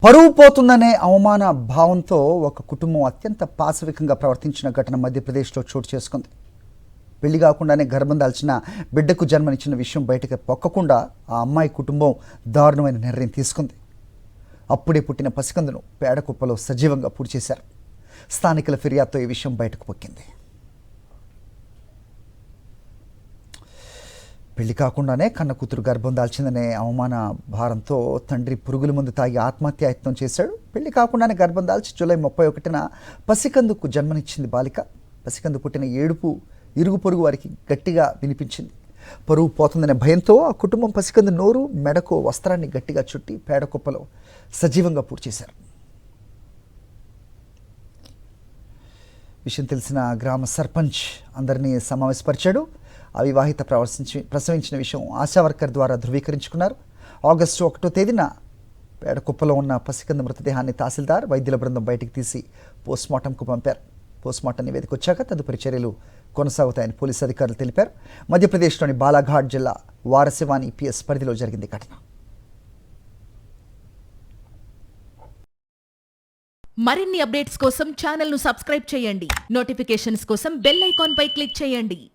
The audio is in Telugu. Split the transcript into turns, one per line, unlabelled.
పరువు పోతుందనే అవమాన భావంతో ఒక కుటుంబం అత్యంత పాశవికంగా ప్రవర్తించిన ఘటన మధ్యప్రదేశ్లో చోటు చేసుకుంది. పెళ్లి కాకుండానే గర్భం దాల్చిన బిడ్డకు జన్మనిచ్చిన విషయం బయటకు పొక్కకుండా ఆ అమ్మాయి కుటుంబం దారుణమైన నిర్ణయం తీసుకుంది. అప్పుడే పుట్టిన పసికందును పేడకుప్పలో సజీవంగా పూడ్చి చేశారు. స్థానికుల ఫిర్యాదుతో ఈ విషయం బయటకు పొక్కింది. పెళ్లి కాకుండానే కన్న కూతురు గర్భం దాల్చిందనే అవమాన భారంతో తండ్రి పురుగుల మందు తాగి ఆత్మహత్యాయత్నం చేశాడు. పెళ్లి కాకుండానే గర్భం దాల్చి జూలై 31న పసికందుకు జన్మనిచ్చింది బాలిక. పసికందు పుట్టిన ఏడుపు ఇరుగు పొరుగు వారికి గట్టిగా వినిపించింది. పరువు పోతుందనే భయంతో ఆ కుటుంబం పసికందు నోరు మెడకు వస్త్రాన్ని గట్టిగా చుట్టి పేడకుప్పలో సజీవంగా పూడ్చి చేశారు. విషయం తెలిసిన గ్రామ సర్పంచ్ అందరినీ సమావేశపరిచాడు. అవివాహిత ప్రసవించిన విషయం ఆశా వర్కర్ ద్వారా ధృవీకరించుకున్నారు. ఆగస్టు 1వ తేదీన పేడకుప్పలో ఉన్న పసికంద మృతదేహాన్ని తహసీల్దార్ వైద్యుల బృందం బయటికి తీసి పోస్ట్మార్టంకు పంపారు. పోస్ట్మార్టం నివేదిక వచ్చాక తదుపరి చర్యలు కొనసాగుతాయని పోలీసు అధికారులు తెలిపారు. మధ్యప్రదేశ్లోని బాలాఘాట్ జిల్లా వారసివాని పిఎస్ పరిధిలో జరిగింది ఘటన.
మరిన్ని అప్డేట్స్ కోసం ఛానల్ను సబ్స్క్రైబ్ చేయండి. నోటిఫికేషన్స్ కోసం బెల్ ఐకాన్ పై క్లిక్ చేయండి.